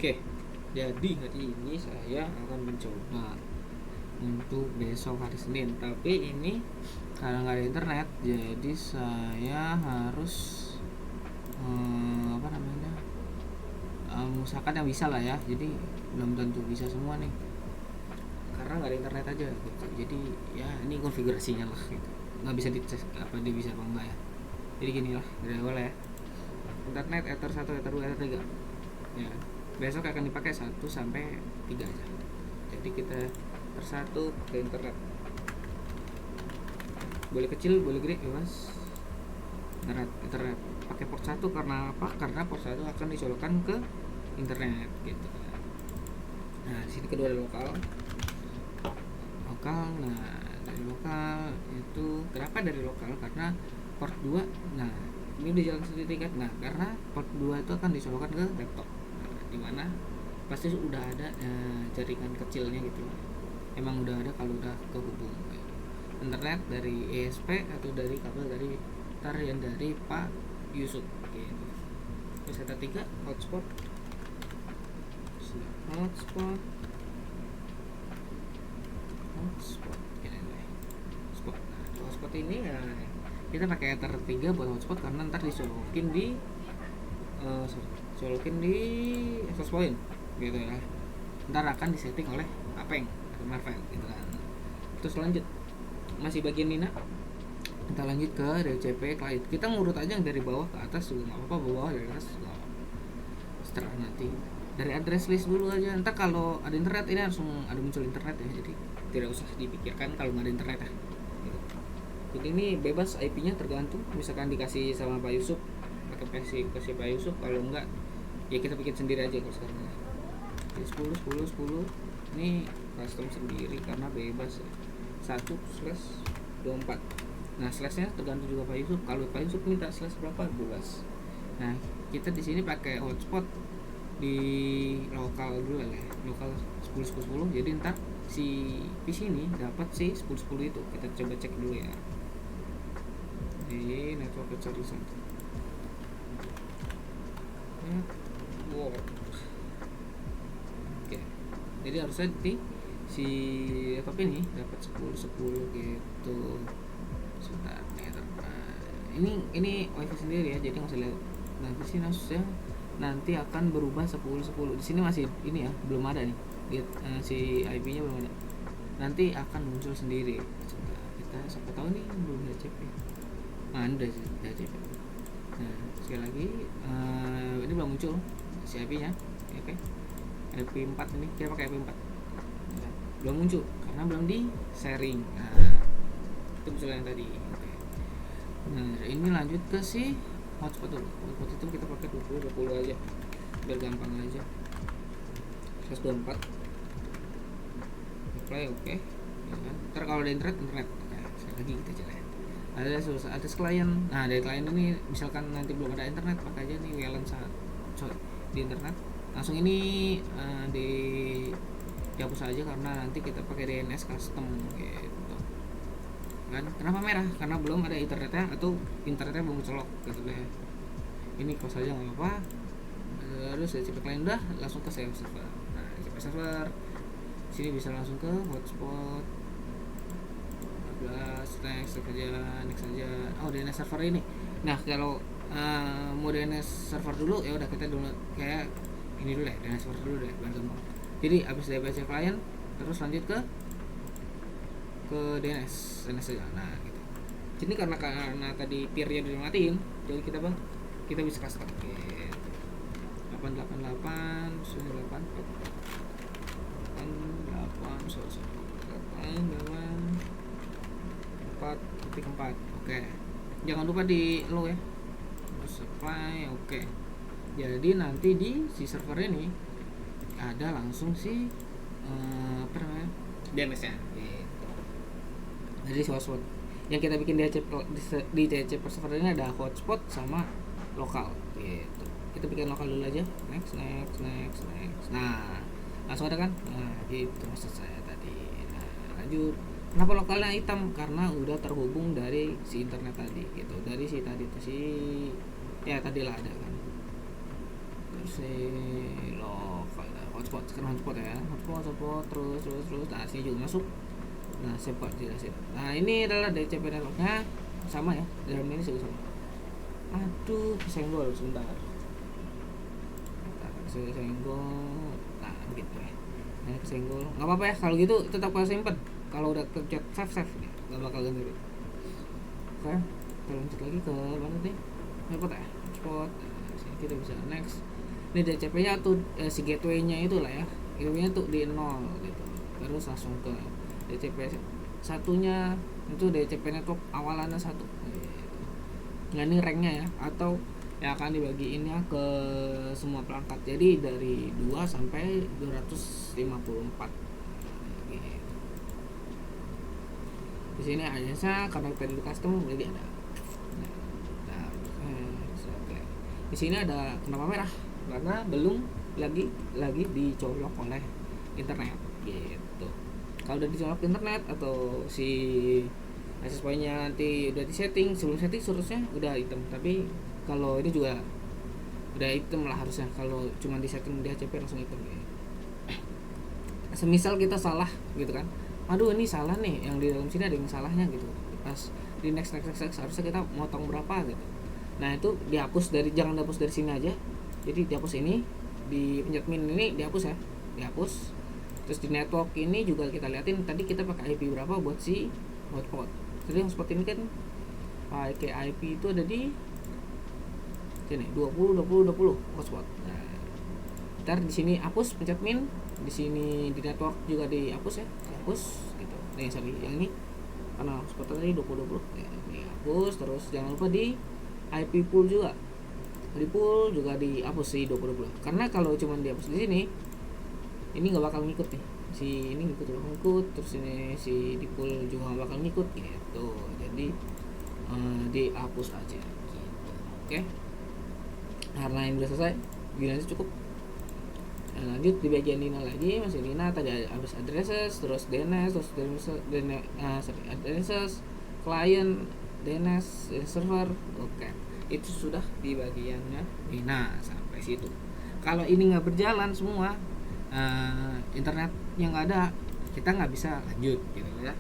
Oke, jadi hari ini saya akan mencoba untuk besok hari Senin. Tapi ini karena nggak ada internet, jadi saya harus mengusahakan yang bisa lah ya. Jadi belum tentu bisa semua nih, karena nggak ada internet aja gitu. Jadi ya ini konfigurasinya lah gitu. Nggak bisa dicek apa dia bisa apa enggak ya. Jadi gini lah dari awal ya. Internet Ether 1, Ether 2, Ether 3 ya, besok akan dipakai 1 sampai 3 aja. Jadi kita tersatu ke internet, boleh kecil boleh gede bebas. Internet pakai port 1 karena apa? Karena port 1 akan dicolokkan ke internet gitu. Nah di sini kedua ada lokal. Nah dari lokal itu kenapa dari lokal? Karena port 2, nah ini udah jalan sendiri kan. Nah karena port 2 itu akan dicolokkan ke laptop, dimana pasti udah ada jaringan kecilnya gitu. Emang udah ada kalau udah kehubung internet dari ESP atau dari kabel dari tarian dari Pak Yusuf gitu. Terus kata 3 hotspot hotspot ini ya kita pakai Ether 3 buat hotspot karena ntar disolokin di access point gitu ya. Ntar akan disetting oleh Apeng atau Marvel gitu kan. Terus lanjut masih bagian Nina, kita lanjut ke DCP client. Kita ngurut aja dari bawah ke atas juga nggak apa-apa, bawah dari atas juga nggak apa-apa. Setelah nanti dari address list dulu aja. Ntar kalau ada internet ini langsung ada muncul internet ya, jadi tidak usah dipikirkan kalau nggak ada internet ya. Jadi ini bebas IP-nya tergantung, misalkan dikasih sama Pak Yusuf pakai kasih Pak Yusuf, kalau enggak ya kita bikin sendiri aja kalau sekarang. Jadi 10 ini custom sendiri karena bebas ya. 1/24. Nah slashnya tergantung juga Pak Yusuf. Kalau Pak Yusuf minta slash berapa 12. Nah kita di sini pakai hotspot di lokal dulu ya, lokal 10/10. Jadi ntar si PC ini dapat si 10/10 itu. Kita coba cek dulu ya di network cari satu. Wow. Oke. Jadi harusnya di si laptop ini dapat 10/10 gitu. Sebentar nih, ini wifi sendiri ya, jadi nggak usah lihat. Nah di sini harusnya nanti akan berubah 10/10. Di sini masih ini ya, belum ada nih. Lihat si IP-nya belum ada. Nanti akan muncul sendiri. Coba kita siapa tahu nih belum ada CP. Nah, ini udah CP. Nah, sekali lagi ini belum muncul si IP-nya. Oke. IP4 ini kita pakai IP4. Nah, belum muncul karena belum di sharing. Nah, itu muncul yang tadi. Oke. Nah, ini lanjut ke si hotspot dulu. Hotspot itu kita pakai 20 aja biar gampang aja. 124 play oke. Ya kan? Ntar kalau ada internet oke, sekali lagi kita jalan. Ada klien. Nah dari klien ini misalkan nanti belum ada internet, pakai aja nih WLAN di internet langsung ini dihapus aja karena nanti kita pakai DNS custom gitu kan. Kenapa merah? Karena belum ada internetnya atau internetnya belum colok gitu deh. Ini close aja nggak apa-apa. Terus DCP client udah langsung ke server. Nah DCP server sini bisa langsung ke hotspot 14 next aja. Oh DNS server ini. Nah kalau mau DNS server dulu ya udah kita download kayak ini dulu deh, DNS server dulu deh biar gampang. Jadi abis DNS client terus lanjut ke DNS aja. Nah gitu. Jadi karena tadi peer-nya dimatiin, jadi kita bisa custom gitu. 888 4. Oke. Jangan lupa di low ya. Supply oke. Jadi nanti di si server ini ada langsung si DNS-nya gitu. Jadi si hotspot yang kita bikin di DHCP server ini ada hotspot sama lokal gitu. Kita bikin lokal dulu aja. Next. Nah langsung ada kan. Nah gitu maksud saya tadi. Nah lanjut. Kenapa lokalnya hitam? Karena udah terhubung dari si internet tadi gitu. Dari si tadi tuh ya tadi lah ada kan. Terus si lokal hotspot, sekarang hotspot ya, hotspot terus. Nah sini juga masuk. Nah saya buat jelasin. Nah ini adalah DCP networknya, sama ya, dalam ini juga sama. Aduh kesenggol sebentar, saya senggol. Nah gitu ya, nah kesenggol nggak apa-apa ya, kalau gitu tetap saya simpen. Kalau udah tercet save ya, nggak bakal ganti. Oke, kita lanjut lagi ke mana nih, hotspot ya, hotspot. Nah, sini kita bisa next. Ini DCP nya tuh si gateway nya itu lah ya, gateway nya tuh di 0 gitu, terus langsung ke DCP satunya itu DCP network awalannya 1 gitu. Nah ini ranknya ya, atau yang akan dibagiinnya ke semua perangkat, jadi dari 2 sampai 254 gitu. Di sini hanya karena tadi custom jadi ada. Nah, di sini ada kenapa merah, karena belum lagi dicolok oleh internet gitu. Kalau udah dicolok internet atau si access point-nya nanti udah disetting, sebelum setting seharusnya udah hitam, tapi kalau ini juga udah hitam lah harusnya, kalau cuma disetting di HCP langsung hitam gitu. Semisal kita salah gitu kan, aduh ini salah nih, yang di dalam sini ada yang salahnya gitu, pas di next harusnya kita motong berapa gitu. Nah itu dihapus, jangan dihapus dari sini aja, jadi dihapus ini, di pencet min ini dihapus ya, dihapus. Terus di network ini juga kita liatin tadi kita pakai IP berapa buat si hotspot. Jadi hotspot ini kan pakai IP itu ada di sini 20 hotspot. Nah, ntar di sini hapus, pencet min, di sini di network juga dihapus ya, dihapus gitu. Nih sorry, yang ini karena hotspot tadi 20 ya, ini hapus. Terus jangan lupa di IP pool juga, di pool juga dihapus sih 20 karena kalau cuma dihapus di sini ini nggak bakal ngikut nih, si ini ngikut, terus ini si di pool juga nggak bakal ngikut gitu. Jadi dihapus aja gitu. Oke, karena ini udah selesai, gini aja cukup. Nah, lanjut di bagian Dina lagi, masih Dina tadi habis addresses, terus DNS, terus addresses, client, DNS, server. Oke, itu sudah di bagiannya Dina sampai situ. Kalau ini nggak berjalan semua, internet yang nggak ada, kita nggak bisa lanjut gitu ya.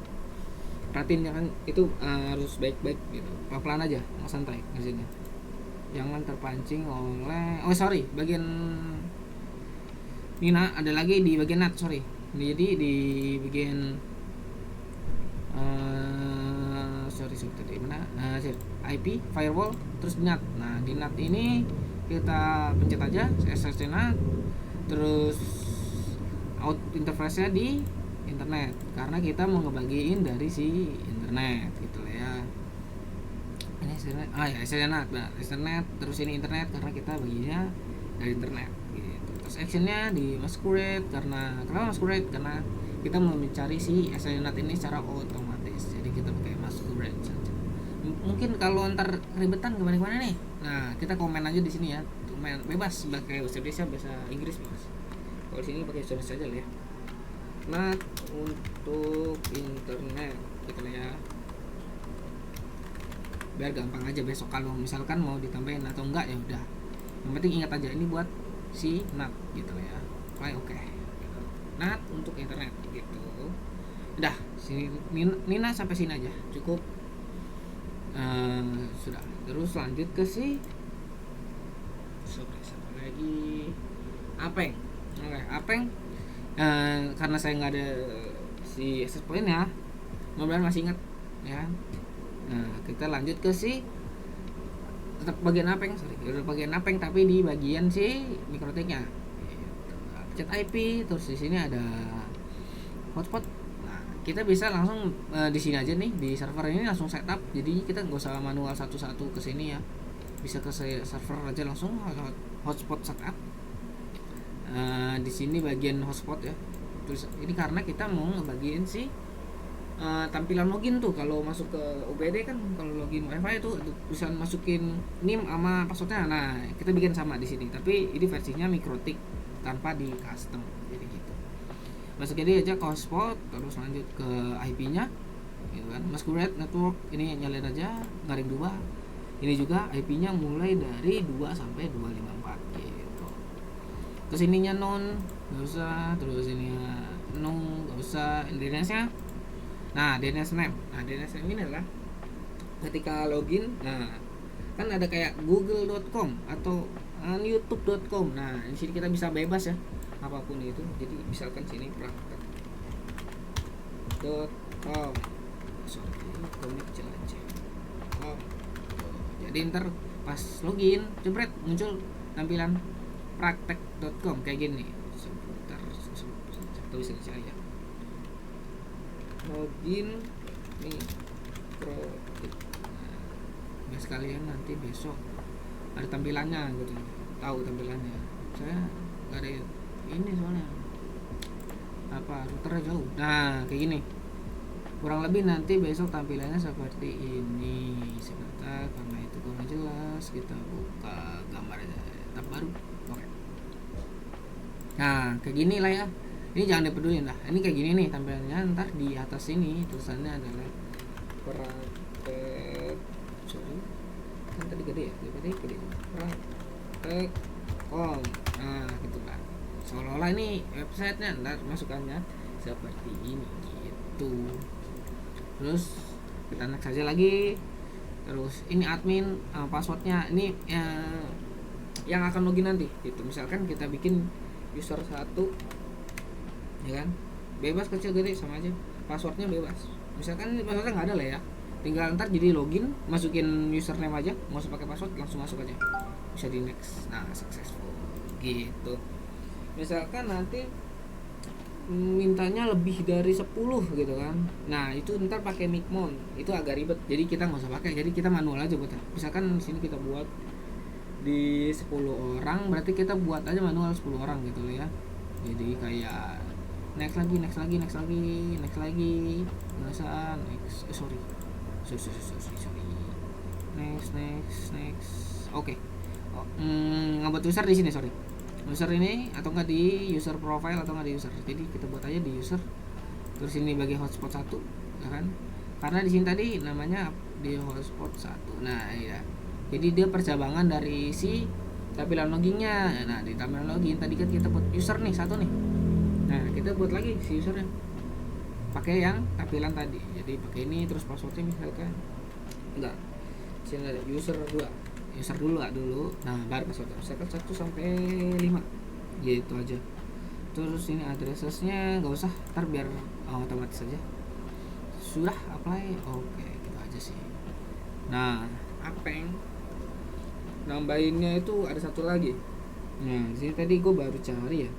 Perhatiin jangan itu harus baik-baik gitu, pelan-pelan aja, nggak santai ngerjainnya, jangan terpancing oleh bagian Nina ada lagi di bagian NAT, jadi di bagian tadi mana IP firewall terus NAT. Nah di NAT ini kita pencet aja SSC NAT, terus out interface-nya di internet, karena kita mau ngebagiin dari si internet gitu lah ya. Ini internet, internet, nah internet, terus ini internet karena kita baginya dari internet gitu. Terus actionnya di masquerade, kenapa masquerade? Karena kita mau mencari si internet ini secara otomatis, jadi kita pakai masquerade saja. Mungkin kalau ntar ribetan gimana nih, nah kita komen aja di sini ya, komen bebas, pakai bahasa Indonesia, bahasa Inggris bebas. Kalau sini pakai bahasa Indonesia aja lah ya. NAT untuk internet gitu ya, biar gampang aja besok kalau misalkan mau ditambahin atau enggak ya udah, yang penting ingat aja ini buat si NAT gitu ya. Oke. NAT untuk internet gitu. Udah, sini Nina sampai sini aja cukup. Sudah. Terus lanjut ke si apa lagi? Apeng. Oke, Apeng. Karena saya nggak ada si access point ya, mudah-mudahan masih ingat ya. Nah kita lanjut ke si tetap bagian Apeng, bagian Apeng tapi di bagian si mikrotiknya. Pencet IP, terus di sini ada hotspot. Nah kita bisa langsung di sini aja nih, di server ini langsung setup, jadi kita nggak usah manual satu-satu ke sini ya, bisa ke server aja langsung hotspot setup. Di sini bagian hotspot ya, terus ini karena kita mau ngebagiin si tampilan login tuh. Kalau masuk ke OBD kan, kalau login WiFi itu bisa masukin NIM sama passwordnya. Nah kita bikin sama di sini, tapi ini versinya mikrotik tanpa di custom, jadi gitu. Masuk jadi aja ke hotspot, terus lanjut ke IP-nya gitu kan. Masquerade network ini nyalain aja, garing 2. Ini juga IP-nya mulai dari 2 sampai 254 gitu. terus ininya non nggak usah, terus ini no nggak usah, DNS-nya. Nah, DNS name. Nah, DNS name ini adalah ketika login. Nah, kan ada kayak google.com atau youtube.com. Nah, di sini kita bisa bebas ya, apapun itu. Jadi misalkan sini praktek.com. Sorry, komik jelajah. Oh. Jadi ntar pas login, jebret muncul tampilan praktek.com kayak gini. Sebentar, satu bisa saya login nih Protik. Nah, sekalian nanti besok ada tampilannya gitu, tahu tampilannya. Saya nggak ada ini soalnya apa routernya jauh. Nah kayak gini kurang lebih nanti besok tampilannya seperti ini. Sebentar, karena itu kurang jelas, kita buka gambarnya tab baru. Oke. Nah kayak gini lah ya, ini jangan dipedulin lah, ini kayak gini nih tampilannya. Ntar di atas ini tulisannya adalah praktek, sorry kan tadi gede ya, gede praktek.com. nah gitu kan, seolah-olah ini websitenya. Ntar masukannya seperti ini gitu. Terus kita next saja lagi. Terus ini admin, passwordnya ini yang akan login nanti gitu. Misalkan kita bikin user 1 ya kan, bebas kecil gede sama aja, passwordnya bebas. Misalkan passwordnya nggak ada lah ya, tinggal ntar jadi login, masukin username aja, nggak usah pakai password, langsung masuk aja, bisa di next. Nah successful gitu. Misalkan nanti mintanya lebih dari 10 gitu kan, nah itu ntar pakai Micmon, itu agak ribet, jadi kita nggak usah pakai, jadi kita manual aja buatnya. Misalkan di sini kita buat di 10 orang, berarti kita buat aja manual 10 orang gitu loh ya. Jadi kayak next lagi nggak usah sorry next. Oke. Ngebuat user di sini, sorry, user ini atau enggak di user profile atau enggak di user. Jadi kita buat aja di user, terus ini bagi hotspot 1 ya kan, karena di sini tadi namanya di hotspot 1. Nah ya, jadi dia percabangan dari si tampilan loginnya. Nah di tampilan login tadi kan kita buat user nih 1 nih. Nah kita buat lagi si usernya pakai yang tampilan tadi, jadi pakai ini. Terus passwordnya misalkan enggak, sini ada user 2, user dulu. Nah baru password, misalkan 1 sampai 5 gitu aja. Terus ini addressnya nggak usah, ntar biar otomatis aja. Sudah apply, oke gitu aja sih. Nah apeng nambahinnya itu ada satu lagi. Nah di sini tadi gue baru cari ya,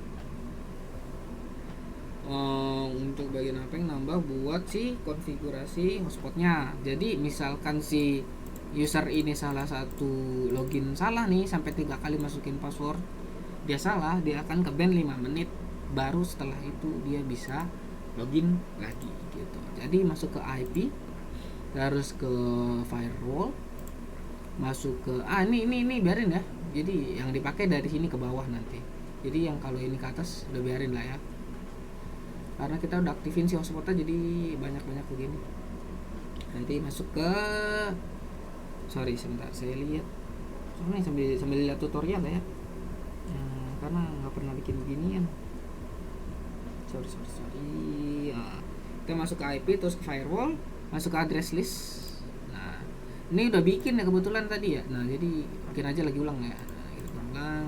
untuk bagian apa yang nambah buat si konfigurasi hotspotnya. Jadi misalkan si user ini salah satu login salah nih, sampai 3 kali masukin password dia salah, dia akan ke ban 5 menit, baru setelah itu dia bisa login lagi gitu. Jadi masuk ke IP, terus ke firewall, masuk ke ini biarin ya. Jadi yang dipakai dari sini ke bawah nanti. Jadi yang kalau ini ke atas udah biarin lah ya, karena kita udah aktifin si hotspotnya, jadi banyak begini. Nanti masuk ke, sorry sebentar saya lihat, soalnya sambil lihat tutorial ya, karena nggak pernah bikin beginian. Sorry. Kita masuk ke IP, terus ke firewall, masuk ke address list. Nah ini udah bikin ya kebetulan tadi ya. Nah jadi bikin aja lagi ulang ya. Nah, kita ulang.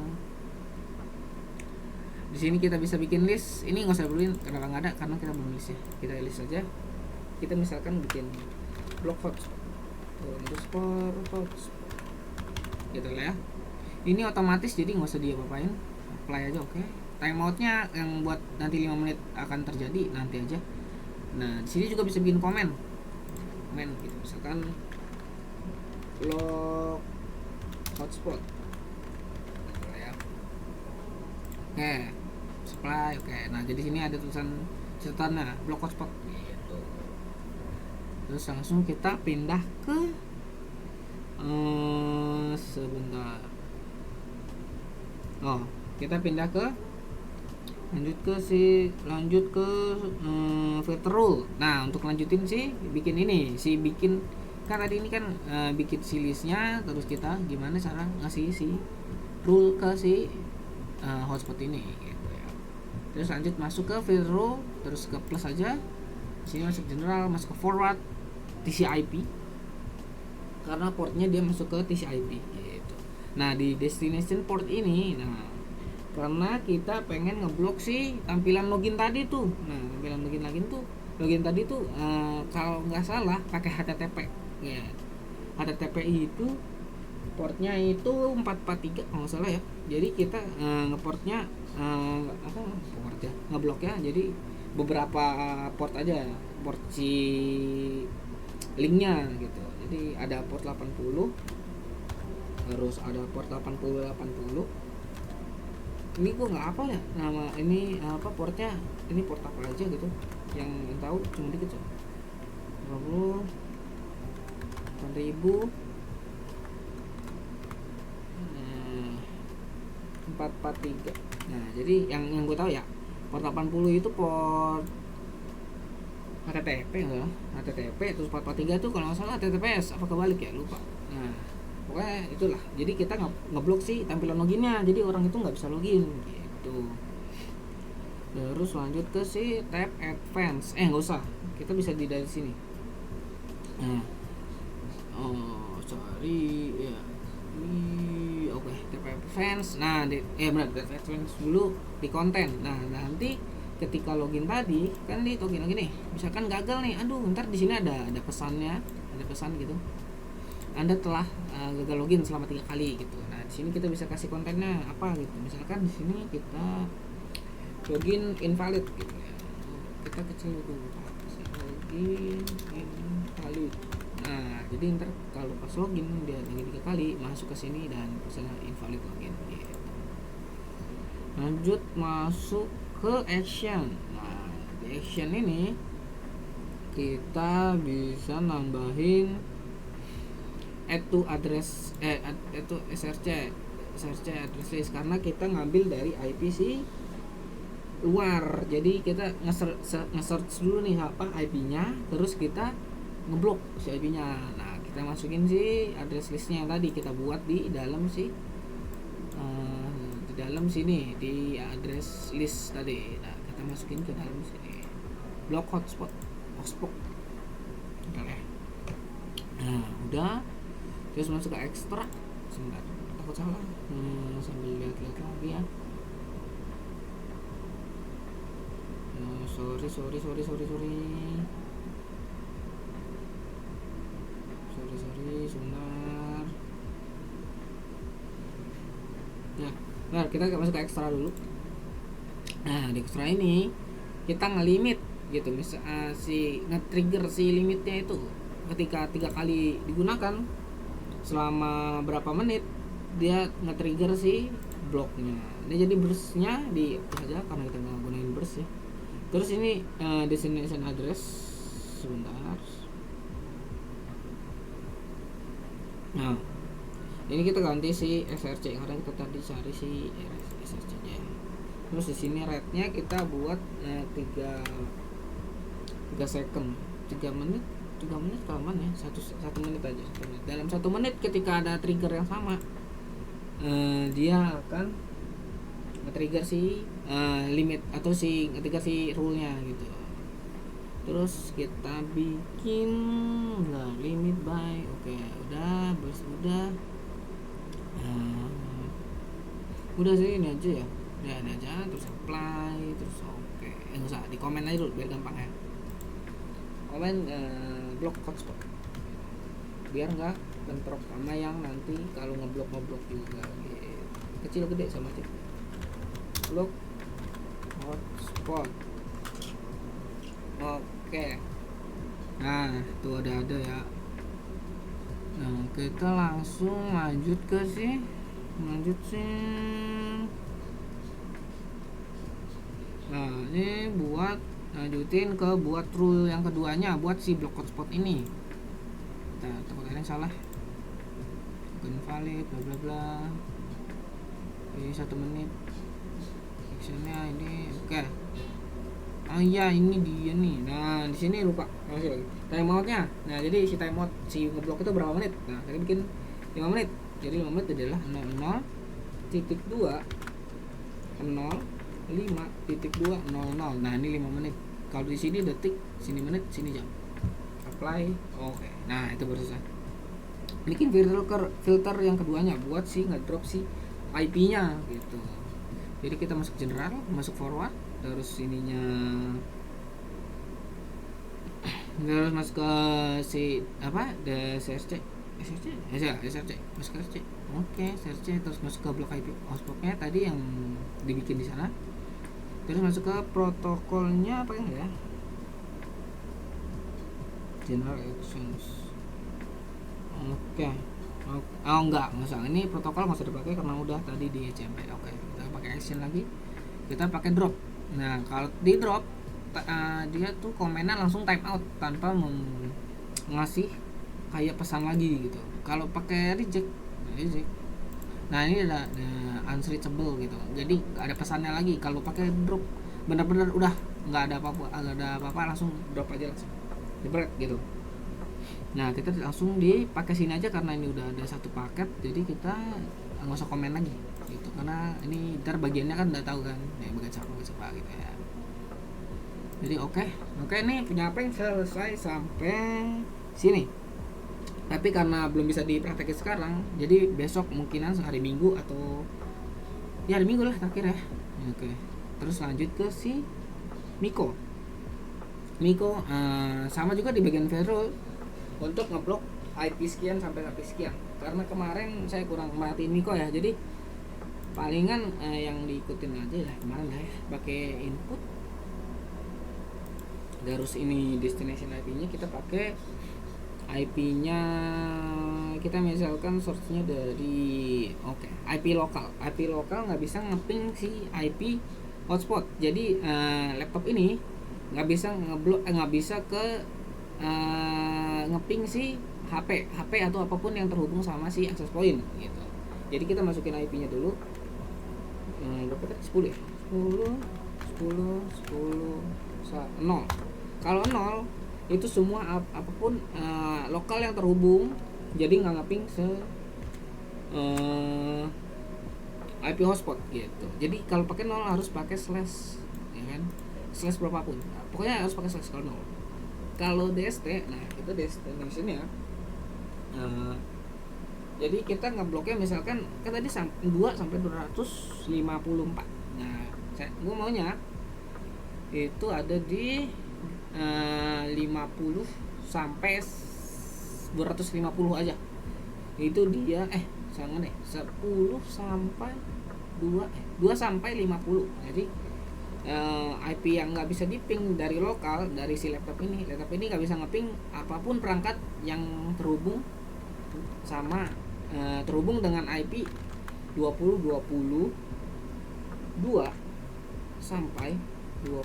Di sini kita bisa bikin list. Ini nggak usah duluin kenapa nggak ada, karena kita belum list ya. Kita list aja. Kita misalkan bikin block hotspot, gitu lah ya. Ini otomatis, jadi nggak usah dia apain, apply aja. Oke. Timeoutnya yang buat nanti 5 menit akan terjadi nanti aja. Nah di sini juga bisa bikin komen gitu, misalkan block hotspot gitu ya. Oke, supply. Oke, nah jadi sini ada tulisan catatannya block hotspot gitu. Terus langsung kita pindah ke sebentar. Kita pindah ke lanjut ke filter rule. Nah untuk lanjutin bikin kan tadi ini kan bikin si listnya, terus kita gimana cara ngasih si rule ke si hotspot ini gitu ya. Terus lanjut masuk ke field row, terus ke plus aja. Sini masuk general, masuk ke forward TCP karena portnya dia masuk ke TCP gitu. Nah di destination port ini, nah karena kita pengen ngeblok si tampilan login tadi tuh. Nah tampilan login tadi tuh kalau nggak salah pakai HTTP ya. HTTP itu portnya itu 443 kalau nggak salah ya. Jadi kita ngeportnya ngebloknya jadi beberapa port aja, port si linknya gitu. Jadi ada port 80, terus ada port 80. Ini gue nggak apa ya nama ini apa portnya, ini port apa aja gitu, yang tahu cuma dikit ya. 20 8.000 443. Nah jadi yang gue tahu ya port 80 itu port HTTP enggak? HTTP terus 443 tuh kalau nggak salah HTTPS apa kebalik ya, lupa. Nah pokoknya itulah, jadi kita ngeblok sih tampilan loginnya, jadi orang itu nggak bisa login gitu. Terus lanjut ke si tab advance, nggak usah, kita bisa dari sini. Nah sorry ya ini oke, tab advance. Nah benar, tab advance dulu di konten. Nah nanti ketika login tadi kan di login lagi nih, misalkan gagal nih, aduh ntar di sini ada pesannya, ada pesan gitu, Anda telah gagal login selama 3 kali gitu. Nah di sini kita bisa kasih kontennya apa gitu, misalkan di sini kita login invalid gitu ya, kita kecil dulu login invalid. Nah jadi ntar kalau pas login dia lagi 3 kali masuk ke sini dan pesannya invalid login gitu. Lanjut masuk ke action. Nah di action ini kita bisa nambahin add to address add to src address list karena kita ngambil dari IP si luar. Jadi kita nge-search dulu nih apa IP-nya, terus kita ngeblok si IP-nya. Nah kita masukin si address listnya yang tadi kita buat di dalam si dalam sini di address list tadi. Nah kita masukin ke dalam sini block hotspot ya. Nah udah, terus masuk ke ekstrak. Sebentar, takut salah, sambil lihat-lihat lagi ya. Sorry sebentar ya. Nah kita masuk ke ekstra dulu. Nah di ekstra ini kita ngelimit gitu, misal si nge-trigger si limitnya itu ketika 3 kali digunakan selama berapa menit dia nge-trigger si bloknya. Ini jadi burstnya di aja karena kita nggak gunain burst ya. Terus ini destination address, sebentar. Nah ini kita ganti si src karena kita tadi cari si src nya. Terus di sini rate-nya kita buat 3 second, 3 menit kelamaan ya, 1 menit aja. 1 menit. Dalam 1 menit ketika ada trigger yang sama dia akan nge-trigger si limit atau si nge-trigger si rule-nya gitu. Terus kita bikin limit by, oke udah, bos udah sih ini aja ya. Ya ini aja, terus apply, terus oke. Nggak usah, di komen aja dulu biar gampang ya. Komen block hotspot biar nggak bentrok sama yang nanti kalau ngeblok juga gitu. Kecil gede sama aja. Block hotspot. Oke. Nah itu ada ya. Nah kita langsung lanjut sih. Nah ini buat lanjutin ke buat rule yang keduanya, buat si block hotspot ini. Kita takut ada yang salah, invalid bla bla bla. Ini 1 menit actionnya ini oke. Iya ini dia nih. Nah di sini lupa masih lagi timeoutnya. Nah jadi si timeout si ngeblok itu berapa menit? Nah kita bikin 5 menit. Jadi 5 menit adalah 00.2 05.200. Nah ini 5 menit. Kalau di sini detik, sini menit, sini jam. Apply, oke. Nah itu baru selesai. Bikin filter yang keduanya buat si ngedrop si IP-nya gitu. Jadi kita masuk general, masuk forward, terus ininya terus masuk ke si apa the SRC masuk ke SRC. Oke, SRC terus masuk ke blok IP hotspotnya tadi yang dibikin di sana. Terus masuk ke protokolnya apa ya? General actions. Oke. Oh enggak usah, ini protokol nggak usah dipakai karena udah tadi di HTML. Oke, kita pakai action lagi. Kita pakai drop. Nah kalau di drop dia tuh komennya langsung time out tanpa ngasih kayak pesan lagi gitu. Kalau pakai reject. Nah ini ada unreachable gitu. Jadi nggak ada pesannya lagi. Kalau pakai drop benar-benar udah nggak ada apa-apa, langsung drop aja langsung. Jebret gitu. Nah kita langsung dipakai sini aja karena ini udah ada satu paket, jadi kita nggak usah komen lagi gitu karena ini ntar bagiannya kan udah tahu kan, bagian siapa gitu ya. Jadi oke nih penyampaian selesai sampai sini. Tapi karena belum bisa dipraktekin sekarang, jadi besok mungkinan hari Minggu atau ya hari Minggu lah terakhir ya. Oke. Terus lanjut ke si Miko sama juga di bagian firewall untuk ngeblok IP sekian sampai IP sekian. Karena kemarin saya kurang merhatiin Miko ya, jadi palingan yang diikutin aja lah kemarin lah ya, pakai input terus ini destination IP-nya kita pakai IP-nya kita misalkan source-nya dari IP lokal nggak bisa ngeping si IP hotspot. Jadi laptop ini nggak bisa nggak bisa ke ngeping si HP atau apapun yang terhubung sama si access point gitu. Jadi kita masukin IP-nya dulu. Berapa tadi? 10 ya? 0. Kalau 0 itu semua apapun lokal yang terhubung, jadi nggak ngeping IP hotspot gitu. Jadi kalau pakai 0 harus pakai slash, ya kan? Slash berapapun. Pokoknya harus pakai slash kalau 0. Kalau DST, nah itu destination-nya. Jadi kita ngebloknya misalkan kan tadi 2 sampai 254. Nah, gue maunya itu ada di 50 sampai 250 aja. Itu dia 10 sampai 2 sampai 50. Jadi IP yang nggak bisa diping dari lokal dari si laptop ini nggak bisa ngeping apapun perangkat yang terhubung sama terhubung dengan IP 20 2 sampai 20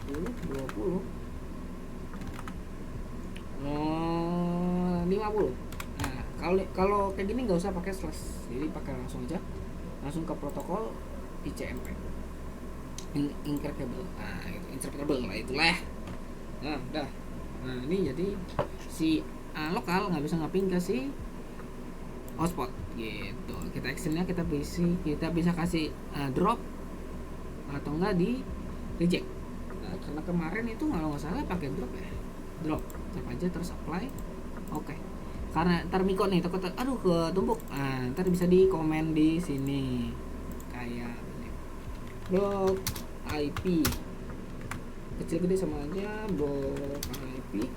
50. Nah kalau kayak gini nggak usah pakai slash, jadi pakai langsung aja langsung ke protokol ICMP interpretable. Nah interpretable lah itulah. Nah udah. Nah ini jadi si lokal nggak bisa ngeping ke si hotspot gitu. Kita actionnya kita bisa kasih drop atau enggak di reject. Nah, karena kemarin itu kalau nggak salah pakai drop ya, drop aja terus apply. Oke. Karena ntar Miko nih takut aduh ketumpuk, ntar bisa di komen di sini kayak blok IP kecil gede sama aja, blok IP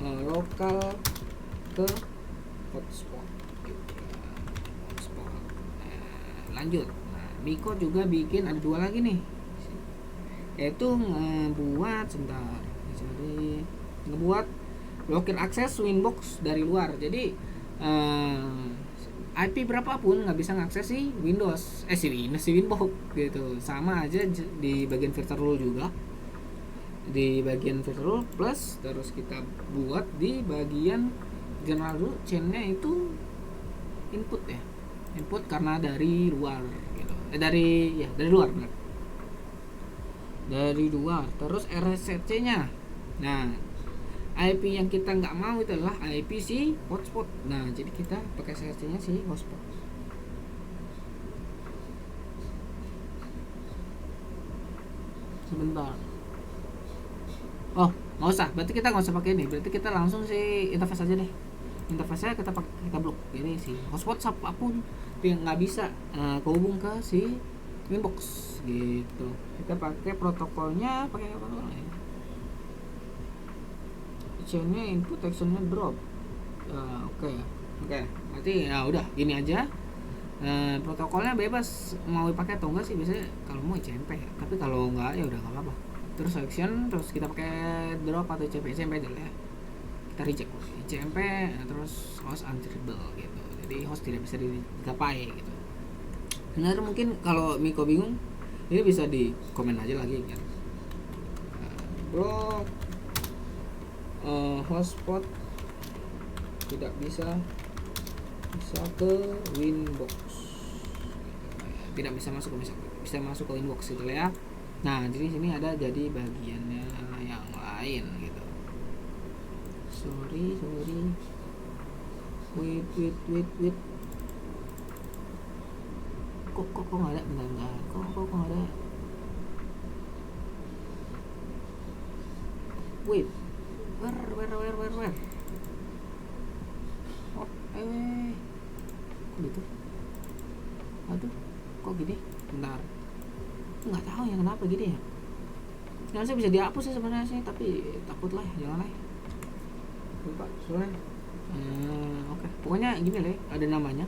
lokal ke hotspot gitu. Hotspot. Lanjut. Nah, Miko juga bikin ada 2 lagi nih, yaitu ngebuat blokir akses Winbox dari luar. Jadi IP berapapun nggak bisa ngakses si Windows, si Winbox gitu. Sama aja di bagian filter rule juga. Di bagian filter rule plus terus kita buat di bagian general rule chainnya itu input ya. Input karena dari luar gitu. Dari luar benar. Dari luar. Terus RSC-nya. Nah, IP yang kita nggak mau itu adalah IP si hotspot. Nah jadi kita pakai RSC-nya si hotspot. sebentar. Oh, nggak usah. Berarti kita nggak usah pakai ini. Berarti kita langsung si interface aja deh. Interface-nya kita pakai, kita blok. Ini sih hotspot apapun yang nggak bisa kehubung ke si Winbox gitu. Kita pakai protokolnya, pakai protokolnya. Chainnya input, actionnya drop. Oke. Berarti ya udah gini aja. Protokolnya bebas mau dipakai atau enggak sih, biasanya kalau mau ICMP, tapi kalau enggak ya udah nggak apa-apa. Terus action, terus kita pakai drop atau ICMP dulu ya, kita reject ICMP, terus host unreachable gitu, jadi host tidak bisa digapai gitu. Benar, mungkin kalau Miko bingung ini bisa di komen aja lagi kan, bro, hotspot tidak bisa ke Winbox, tidak bisa masuk ke Winbox gitu ya. Nah, di sini ada jadi bagiannya yang lain gitu. Sorry. Wait. Kok nggak ada? Bentar. Kok nggak ada? Wait. Where? Oh, kok gitu? Aduh, kok gini? Bentar. Nggak tahu ya kenapa gini ya. Nah, saya bisa dihapus sih sebenarnya sih, tapi takut lah, jangan lah. Lupa soalnya. Oke. Pokoknya gini lah, ada namanya.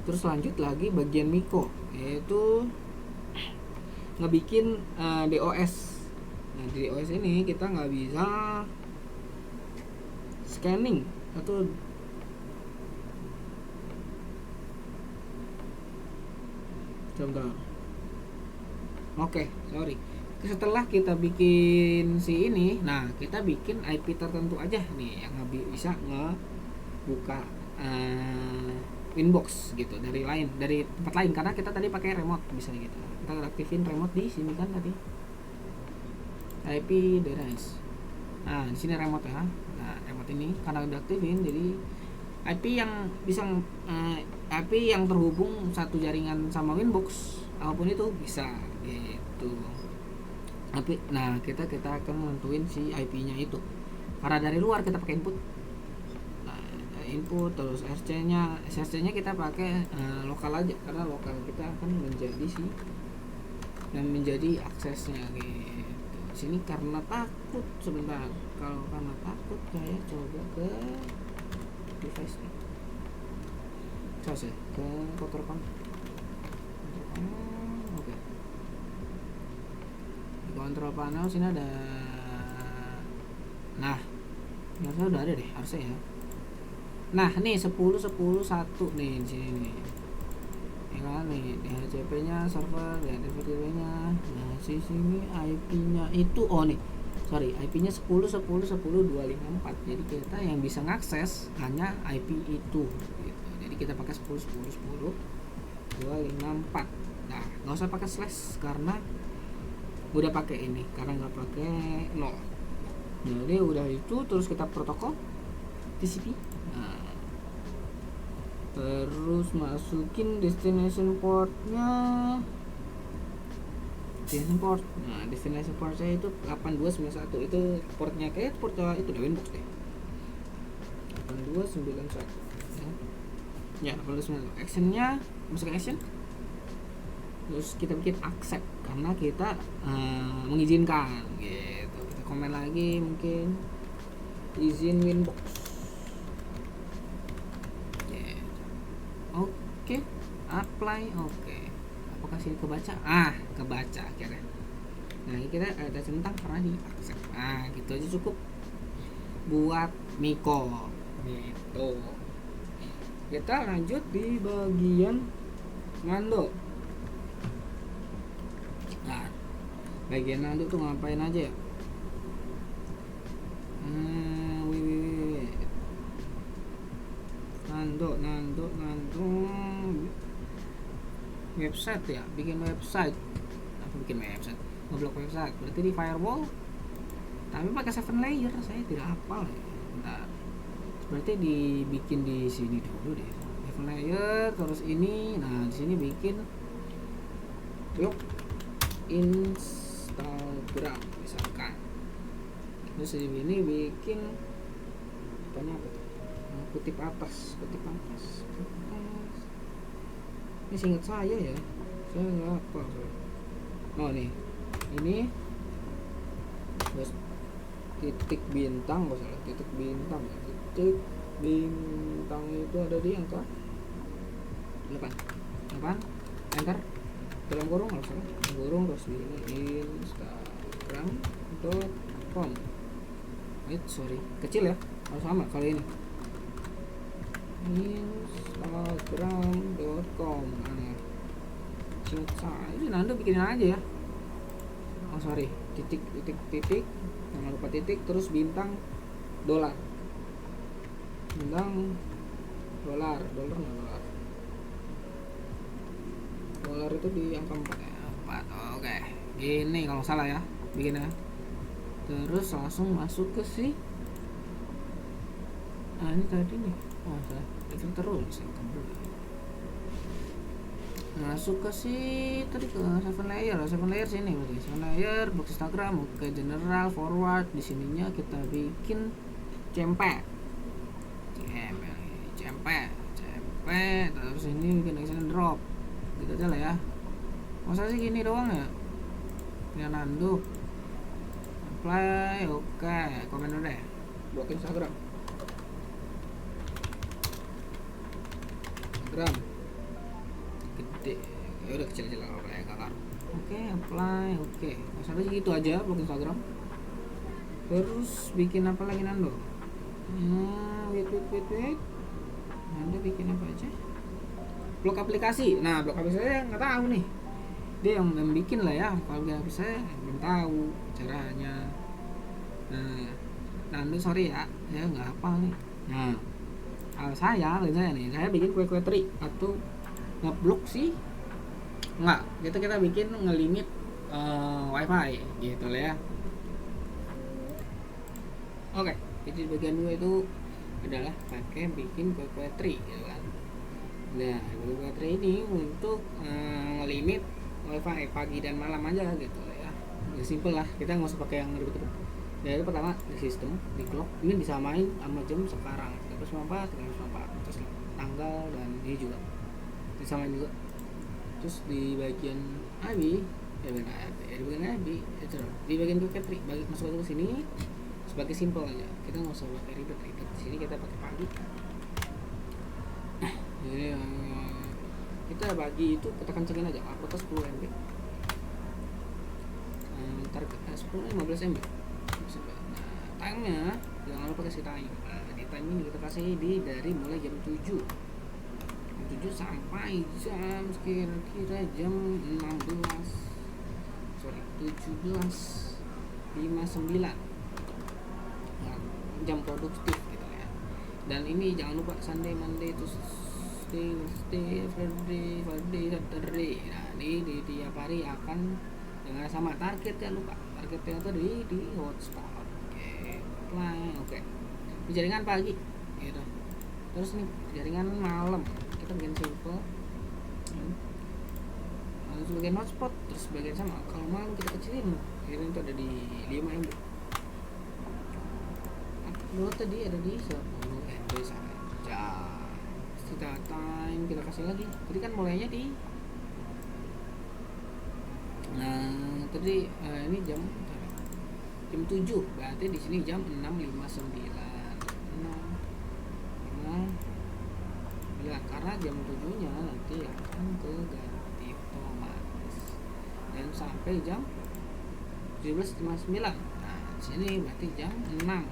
Terus lanjut lagi bagian Miko, yaitu ngebikin DOS. Nah, di DOS ini kita nggak bisa scanning atau coba. Oke, sorry. Setelah kita bikin si ini, nah kita bikin IP tertentu aja nih yang bisa ngebuka Winbox gitu dari tempat lain, karena kita tadi pakai remote bisa gitu. Kita aktifin remote di sini kan tadi. IP device. Nah, di sini remote ya. Nah, remote ini karena udah aktifin, jadi IP yang bisa IP yang terhubung satu jaringan sama Winbox apapun itu bisa gitu. Nah, kita akan nentuin si IP-nya itu. Karena dari luar kita pakai input. Nah, input terus SRC-nya kita pakai lokal aja, karena lokal kita akan menjadi aksesnya gitu. Sini karena takut sebentar. Kalau karena takut saya coba ke device nih. Coba ke control panel. Oke. Di control panel sini ada. Nah, harusnya udah ada deh, harusnya ya. Nah, nih 10 1 nih di sini nih. Ya kan nih, DHCP-nya server, DHCP-nya. Nah, sini IP-nya itu nih. Sorry, IP-nya 10.10.10.254. Jadi kita yang bisa ngakses hanya IP itu gitu. Jadi kita pakai 10.10.10.254. Nah, nggak usah pakai slash karena udah pakai ini, karena nggak pakai 0. Jadi udah itu, terus kita protokol TCP. Nah, terus masukin destination portnya. Nah, destination portnya itu 8291. Itu portnya kayak portnya itu dari Winbox deh. 8291. Ya, 8291. Actionnya masuk action. Terus kita bikin accept karena kita mengizinkan gitu. Kita komen lagi mungkin izin Winbox. Oke, apply. Oke. Apakah sini kebaca? Kebaca akhirnya. Nah, ini kita ada centang karena di accept. Gitu aja cukup buat Miko. Gitu. Kita lanjut di bagian Nando. Nah, bagian Nando tuh ngapain aja ya? Nando website ya, bikin website, ngeblok website berarti di firewall, tapi pakai 7 layer. Saya tidak hafal ya. Bentar, berarti dibikin di sini dulu deh, 7 layer. Terus ini, nah di sini bikin yuk Instagram misalkan. Terus ini bikin apa tuh? Kutip atas. Ini singkat saya ya, saya nggak apa. Oh nih, ini terus titik bintang, titik bintang itu ada di angka 8 enter dalam kurung, terus ini instagram.com. Sorry, kecil ya, harus sama kali ini instagram.com. Singkat saya ini Nando bikinin aja ya. Sorry, titik, jangan lupa titik, terus bintang dolar itu di angka 4 ya. 4. Oke. Ini kalau salah ya bikinnya. Terus langsung masuk ke si ini tadi nih. Salah. Itu terus masuk ke si tadi ke 7 layer sini berarti 7 layer box Instagram. Oke, general forward di sininya kita bikin cempet terus ini bikin action drop gitu aja lah ya. Masa sih gini doang ya Nando apply. Oke, komen udah buat Instagram gede ya udah, kecil aja lah kayak kakak. Oke, apply. Oke, masalah gitu aja blog Instagram. Terus bikin apa lagi Nando? Wait. Nando bikin apa aja? Blog aplikasi. Nah, blog aplikasi saya nggak tahu nih. Dia yang bikin lah ya. Kalau bikin aplikasi saya belum tahu caranya. Nah, Nando sorry ya, saya nggak hafal nih. Nah, saya nih, saya bikin kue tri atau ngeblok sih nggak, kita bikin ngelimit wifi gitu lah ya. Oke, jadi bagian 2 itu adalah pakai bikin kue tri gitu kan. Nah, kue tri ini untuk ngelimit wifi pagi dan malam aja gitu lah ya. Ya simple lah, kita nggak usah pakai yang ribet-ribet. Jadi pertama di sistem, di clock ini disamain sama jam sekarang 394, terus tanggal dan ini juga disamain juga. Terus di bagian AB itu di bagian Q3 bagi masuk ke sini sebagai simple aja, kita nggak usah pakai ribet. Di sini kita pakai pagi. Jadi kita bagi itu kita kencengin aja, upload 10 MB, target 10-15 MB. Nah, time-nya jangan lupa kasih time. Di time ini kita kasih dari mulai jam 7 sampai jam kira-kira jam 17:59. Nah, jam produktif gitu ya. Dan ini jangan lupa Sunday, Monday, Tuesday, Wednesday, Friday, Saturday. Nah, ini di tiap hari akan dengan sama targetnya, lupa targetnya tadi di hotspot. Oke. Di jaringan pagi gitu. Terus nih jaringan malam kita bikin simple. Sebagian hotspot, terus sebagian sama. Kalau malam kita kecilin, ini itu ada di 5 MB. Upload tadi ada di 10 MB saja. Kita time kita kasih lagi. Tadi kan mulainya di tadi ini jam 7, berarti di sini jam 6:59. Karena jam 7-nya nanti akan keganti otomatis dan sampai jam 17:59. Nah, di sini berarti jam 6.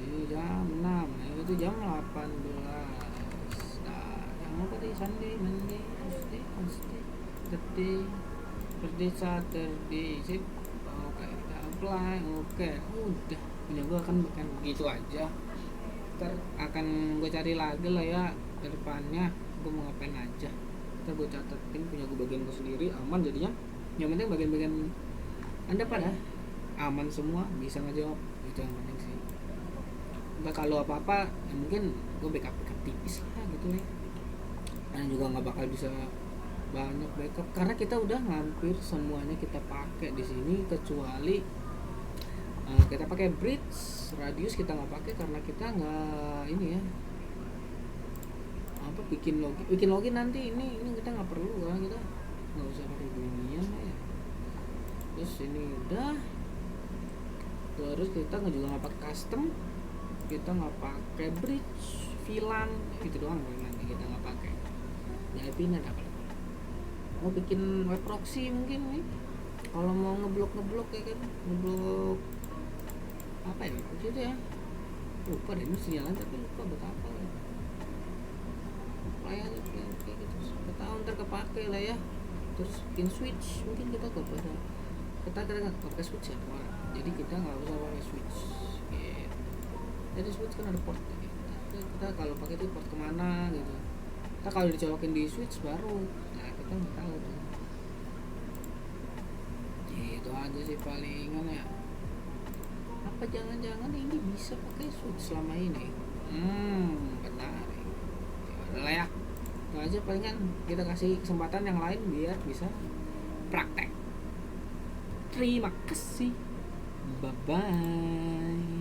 Ini jam 6. Nah, itu jam 18. Nah, yang apa tadi? Sunday, Monday, Tuesday, Thursday, Saturday. Sip. Oke, kita apply. Oke, udah. Punya gue akan begitu aja. Ntar akan gue cari lagi lah ya ke depannya gue mau ngapain aja. Ntar gue catetin punya gue bagian gue sendiri, aman jadinya. Yang penting bagian-bagian Anda pada aman semua, bisa ngejawab, itu yang penting sih. Ntar kalau apa-apa ya mungkin gue backup tipis lah gitu ya. Dan juga nggak bakal bisa banyak backup karena kita udah hampir semuanya kita pakai di sini kecuali kita pakai bridge. Radius kita nggak pakai karena kita nggak ini ya, apa, bikin login nanti ini kita nggak perlu kan, kita nggak usah pakai beginian ya. Terus ini udah, terus kita juga nggak pakai custom, kita nggak pakai bridge, VLAN, gitu doang nanti kita nggak pakai. Ya IP-nya apa? Mau bikin web proxy mungkin nih, kalau mau ngeblok ya kan, ngeblok apa ya itu ya, lupa deh, ini jalan tapi lupa buat apa ya. Kayak gitu, siapa tahu ntar kepake lah ya. Terus bikin switch, mungkin kita nggak pakai switch ya, jadi kita nggak usah pakai switch gitu. Jadi switch kan ada port gitu. Kita kalau pakai itu port kemana gitu, kita kalau dicolokin di switch baru, nah kita nggak tahu tuh. Itu aja sih palingan ya. Apa jangan-jangan ini bisa pakai switch selama ini? Benar. Ya lah ya. Itu aja palingan, kita kasih kesempatan yang lain biar bisa praktek. Terima kasih. Bye bye.